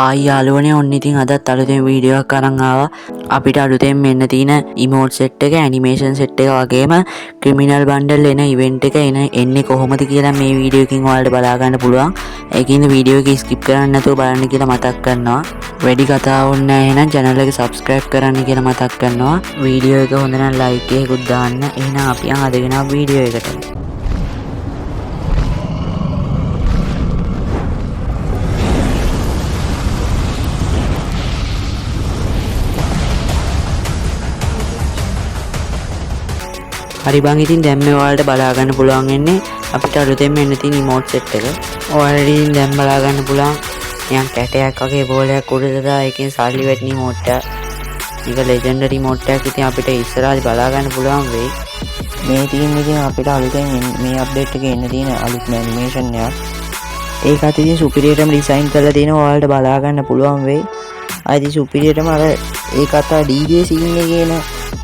ආයි යාළුවනේ ඔන්න ඉතින් අදත් අලුතෙන් වීඩියෝ එකක් අරන් ආවා. අපිට අලුතෙන් මෙන්න තියෙන ඉමෝට් සෙට් එක, ඇනිමේෂන් සෙට් එක වගේම ක්‍රිමිනල් බන්ඩල් එන ඉවෙන්ට් එක එන්නේ කොහොමද කියලා මේ වීඩියෝ එකකින් ඔයාලට බලා ගන්න පුළුවන්. ඒකින්ද වීඩියෝ එක ස්කිප් කරන්න නැතුව බලන්න කියලා මතක් කරනවා. වැඩි කතා ඕනේ නැහැ එහෙනම් channel එක subscribe කරන්න කියලා මතක් කරනවා. වීඩියෝ එක හොඳ නම් like එකකුත් දාන්න. එහෙනම් අපි අදගෙන ආව වීඩියෝ එකට. හරි බං ඉතින් දැන් මේ ඔයාලට බලා ගන්න පුළුවන් වෙන්නේ අපිට අලුතෙන් එන්න තියෙන ඉමෝට් සෙට් එක. ඔයාලට ඉතින් දැන් බලා ගන්න පුළුවන් නිකන් කැටයක් වගේ බෝලයක් උඩට දාලා ඒකෙන් සල්ලි වැටෙන ඉමෝට් එක. මේක ලෙජෙන්ඩරි ඉමෝට් එකක්. ඉතින් අපිට ඉස්සරහට බලා ගන්න පුළුවන් වෙයි. මේ ටීම් එකෙන් අපිට අලුතෙන් මේ අප්ඩේට් එකේ එන්න තියෙන අලුත්ම ඇනිමේෂන් එකක්. ඒකත් ඉතින් සුපිරියර්ටම ඩිසයින් කරලා තියෙනවා. ඔයාලට බලා ගන්න පුළුවන් වෙයි. ආයිති සුපිරියර්ටම අර ඒකත් DJ සීන් එකේ එන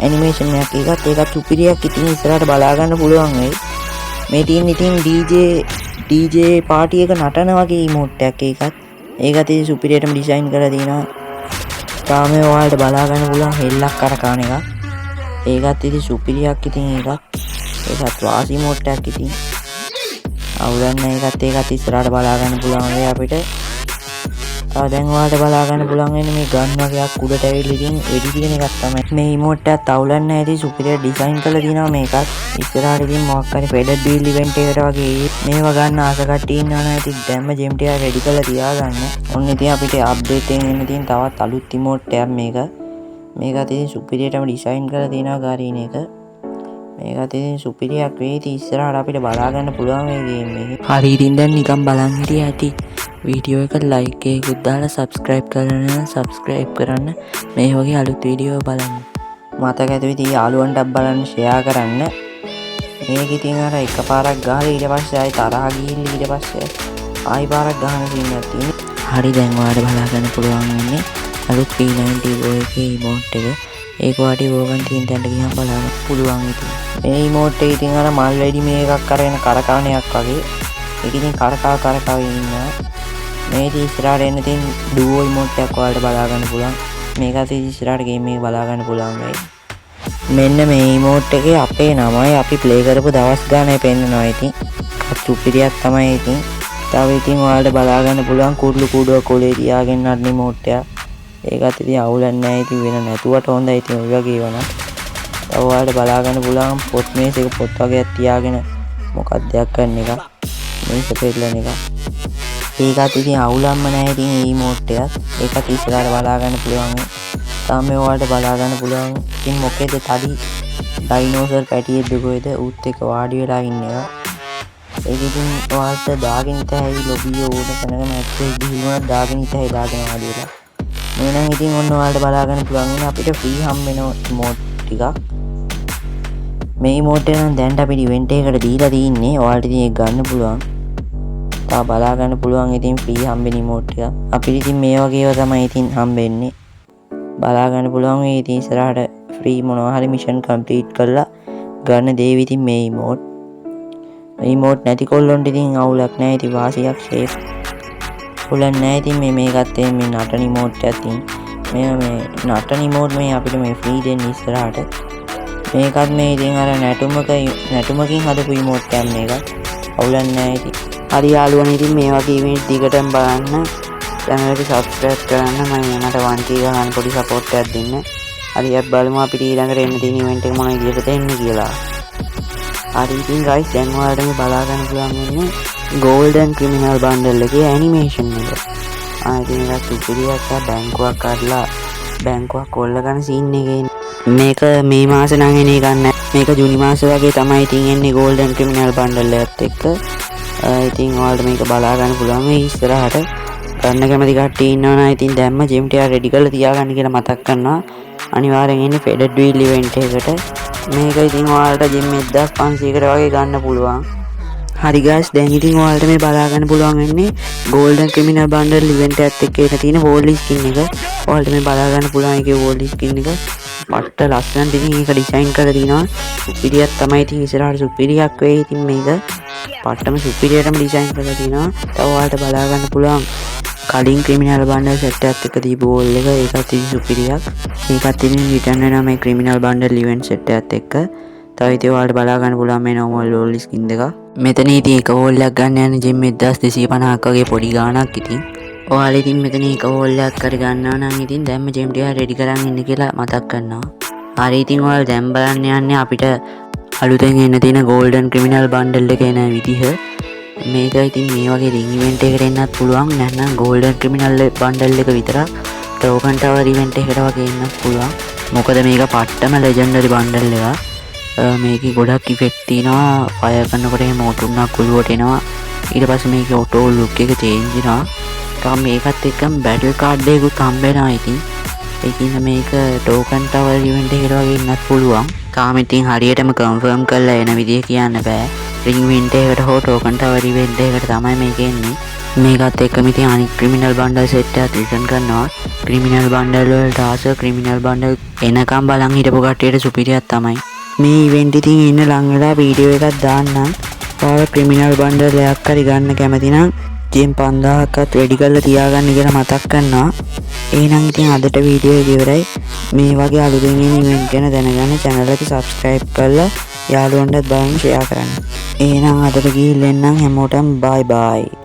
ඇනිමේෂන් එකක්. ඒකත් සුපිරියක්. ඉතින් ඉස්සරහට බලා ගන්න පුළුවන් වෙයි. මේ ටීම් ඉතින් DJ පාටි එක නටන වගේ ඉමෝට් එකක්. ඒකත් ඉතින් සුපිරියටම ඩිසයින් කරලා තිනවා. තාම ඔයාලට බලා ගන්න පුළුවන් හෙල්ලක් කරකාන එකක්. ඒකත් ඉතින් සුපිරියක්. ඉතින් ඒකත් වාසි ඉමෝට් එකක්. ඉතින් අවුලක් නැහැ. ඒකත් ඉස්සරහට බලා ගන්න පුළුවන් වෙයි අපිට. දැන් ඔයාලට බලා ගන්න පුළුවන් වෙන්නේ මේ ගන් වගේක් උඩට ඇවිල්ලා ඉතින් වෙඩි තියෙන එකක් තමයි. මේ ඉමෝට් එකත් අවුලක් නැහැ. ඉතින් සුපිරියර් ඩිසයින් කරලා තිනවා මේකත්. ඉස්සරහට ඉතින් මොකක් හරි ෆෙඩර් ඩීල් ඉවෙන්ට් එකකට වගේ මේවා ගන්න ආස කට්ටිය ඉන්නවා නම් ඉතින් දැම්ම ජෙම් ටික රෙඩි කරලා තියාගන්න. ඔන්න ඉතින් අපිට අප්ඩේට් එකෙන් එන්න තියෙන තවත් අලුත් ඉමෝට් එකක් මේක. මේකත් ඉතින් සුපිරියර්ටම ඩිසයින් කරලා තිනවා ගාරින එක. මේකත් ඉතින් සුපිරියක් වෙයි. ඉතින් ඉස්සරහට අපිට බලා ගන්න පුළුවන් මේ ගේම් එක. හරි ඉතින් දැන් නිකන් බලන් හිටියා ඇති. වීඩියෝ එක like එකකුත් දාලා subscribe කරන්න මේ වගේ අලුත් වීඩියෝ බලන්න. මතක ඇති ඉතින් යාළුවන්ටත් බලන්න share කරන්න. මේක ඉතින් අර එකපාරක් ගහලා ඊට පස්සේ ආයි තරහා ගිහින් ඊට පස්සේ ආයි පාරක් ගහන සීන් එකක් තියෙනවා. හරි දැන් ඔයාලට බලා ගන්න පුළුවන් වෙන්නේ අලුත් P90 Pro එකේ ඉමෝට් එක. ඒක වාටි වෝගන් තියෙන තැනට ගියාම බලන්න පුළුවන් ඉතින්. මේ ඉමෝට් එක ඉතින් අර මල් වැඩි මේකක් අරගෙන කරකවණයක් වගේ. ඒක ඉතින් කරකව ඉන්නවා. මේ ඉස්සරහට එන්න තියෙන ඩුවෝ ඉමෝට් එකක් ඔයාලට බලා ගන්න පුළුවන්. මේකත් ඉස්සරහට ගේම් එක බලා ගන්න පුළුවන් වෙයි. මෙන්න මේ ඉමෝට් එකේ අපේ නමයි අපි ප්ලේ කරපු දවස් ගානයි පෙන්නනවා. ඉතින් සුපිරියක් තමයි. ඉතින් තව ඉතින් ඔයාලට බලා ගන්න පුළුවන් කුරුළු කූඩුව කොලේ තියාගෙන නටන ඉමෝට් එකක්. ඒකත් ඉතින් අවුලක් නැහැ. ඉතින් වෙන නැතුවට හොඳයි. ඉතින් ඔය වගේ වුණා. තව ඔයාලට බලා ගන්න පුළුවන් පොත් මේස් එක පොත් වගේක් තියාගෙන මොකක්ද දෙයක් කරන එක. මේක පෙරලන එක. ඒකත් ඉතින් අවුලක්ම නැහැ. ඉතින් මේ ඉමෝට් එකත් ඒකත් ඉස්සරහට බලා ගන්න පුළුවන්. තාම ඔයාලට බලා ගන්න පුළුවන්. ඉතින් මොකේද තඩි ඩයිනෝසර් පැටියෙක්ද කොහෙද උත් එක වාඩි වෙලා ඉන්නවා. ඒක ඉතින් ඔයාලට දාගෙන ඉතයි ලොබිය ඕන තැනක මැච් එක ගිහින් දාගෙන ඉතයි වාඩි වෙලා. මේ නම් ඉතින් ඔන්න ඔයාලට බලා ගන්න පුළුවන් වෙන අපිට ෆ්‍රී හම් වෙන ඉමෝට් ටිකක්. මේ ඉමෝට් එක නම් දැන් අපිට ඉවෙන්ට් එකකට දීලා තින්නේ. ඔයාලට ඉතින් ඒක ගන්න පුළුවන්. බලා ගන්න පුළුවන්. ඉතින් ෆ්‍රී හම්බෙන ඉමෝට් එක අපිට ඉතින් මේ වගේ ඒවා තමයි ඉතින් හම්බෙන්නේ. බලා ගන්න පුළුවන්. මේ ඉතින් ඉස්සරහට ෆ්‍රී මොනවා හරි මිෂන් කම්ප්ලීට් කරලා ගන්න දේවි ඉතින් මේ ඉමෝට් නැති කොල්ලොන්ට ඉතින් අවුලක් නැහැ. ඉතින් වාසියක් ෂේප් උලන් නැහැ. ඉතින් මේකත් මේ නටන ඉමෝට් එකක් තියෙන. මේ නටන ඉමෝට් මේ අපිට මේ ෆ්‍රී දෙන්න ඉස්සරහට. මේකත් මේ ඉතින් අර නැටුමකින් හදපු ඉමෝට් එකක් මේකත්. අවුලක් නැහැ. ඉතින් හරි යාළුවනේ ඉතින් මේ වගේ ඉවෙන්ට් දිගටම බලන්න. channel එක subscribe කරන්න. මම මට 1k ගන්න පොඩි support එකක් දෙන්න. හරි අපි බලමු අපිට ඊළඟට එන්න තියෙන ඉවෙන්ට් එක මොන විදිහටද එන්නේ කියලා. හරි ඉතින් guys දැන් ඔයාලට මේ බලා ගන්න පුළුවන් වෙන්නේ golden criminal bundle එකේ animation එක. ඉතින් ඒක සුපිරියක්. බැංකුවක් කරලා බැංකුවක් කොල්ල ගන්න scene එකේ මේක මේ මාසේ නම් එන්නේ ගන්න. මේක ජූනි මාසේ වගේ තමයි ඉතින් එන්නේ golden criminal bundle එකත් එක්ක. ඉතින් ඔයාලට මේක බලා ගන්න පුළුවන්. මේ ඉස්සරහට ගන්න කැමති කට්ටිය ඉන්නවනම් ඉතින් දැම්ම ජෙම් ටික රෙඩි කරලා තියාගන්න කියලා මතක් කරනවා. අනිවාර්යෙන් එන්නේ ෆෙඩර් ඩීල් ඉවෙන්ට් එකකට. මේක ඉතින් ඔයාලට ජෙම් 1500කට වගේ ගන්න පුළුවන්. හරි guys දැන් ඉතින් ඔයාලට මේ බලා ගන්න පුළුවන් වෙන්නේ golden criminal bundle event එකත් එක්ක එන තියෙන wall skin එක. ඔයාලට මේ බලා ගන්න පුළුවන් ඒකේ wall skin එක. පට්ට ලස්සනට ඉතින් ඒක ඩිසයින් කරලා තිනවා. සුපිරියක් තමයි. ඉතින් ඉස්සරහට සුපිරියක් වෙයි. ඉතින් මේක පට්ටම සුපිරියටම ඩිසයින් කරලා තිනවා. තව ඔයාලට බලා ගන්න පුළුවන් කලින් ක්‍රිමිනල් බන්ඩල් සෙට් එකක් දීපු වෝල් එක ඒකත් ඉතින් සුපිරියක්. ඒකත් ඉතින් රිටර්න් වෙනවා මේ ක්‍රිමිනල් බන්ඩල් ඉවෙන්ට් සෙට් එකත් එක්ක. තව ඉතින් ඔයාලට බලා ගන්න පුළුවන් මේ normal wall skin දෙක. මෙතන ඉතින් එක wall එකක් ගන්න යන ජිම් 1250ක් වගේ පොඩි ගාණක් ඉතින්. ඔයාලා ඉතින් මෙතන එක wall එකක් හරි ගන්නවා නම් ඉතින් දැම්ම ජිම් ටික රෙඩි කරන් ඉන්න කියලා මතක් කරනවා. හරි ඉතින් ඔයාලා දැන් බලන්න යන්නේ අපිට අලුතෙන් එන්න තියෙන golden criminal bundle එක එන විදිහ. මේක ඉතින් මේ වගේ ring event එකකට එන්නත් පුළුවන් නැත්නම් golden criminal bundle එක විතරක් token tower event එකකට වගේ එන්නත් පුළුවන්. මොකද මේක පට්ටම legendary bundle එකක්. මේකේ ගොඩක් ඉෆෙක්ට් තියෙනවා. ෆයර් කරනකොට එහෙම ඔටුන්නක් කුළුවට එනවා. ඊට පස්සේ මේකේ ඔටෝ ලුක් එක චේන්ජ් වෙනවා. තාම මේකත් එක්කම බැටල් කාඩ් එකකුත් හම්බ වෙනවා ඉතින්. ඒකින්ද මේක token tower event එකකට වගේ ඉන්නත් පුළුවන්. තාම ඉතින් හරියටම කන්ෆර්ම් කරලා එන විදිය කියන්න බෑ. ring event එකකට හෝ token tower event එකකට තමයි මේක එන්නේ. මේකත් එක්කම ඉතින් අනිත් criminal bundle set එකත් රිටර්න් කරනවා. criminal bundle වලට ආස criminal bundle එනකම් බලන් හිටපු කට්ටියට සුපිරියක් තමයි. මේ ඉවෙන්ට් ඉතින් ඉන්න ලං වෙලා වීඩියෝ එකක් දාන්නම්. ඔයාලා ක්‍රිමිනල් බන්ඩල් එකක් හරි ගන්න කැමති නම් ජෙම් 5000ක්වත් රෙඩි කරලා තියාගන්න කියලා මතක් කරනවා. එහෙනම් ඉතින් අදට වීඩියෝ එක ඉවරයි. මේ වගේ අලුතෙන් එන ඉවෙන්ට් ගැන දැනගන්න channel එක subscribe කරලා යාළුවන්ටත් බලන්න share කරන්න. එහෙනම් අදට ගිහින් එන්නම් හැමෝටම bye bye.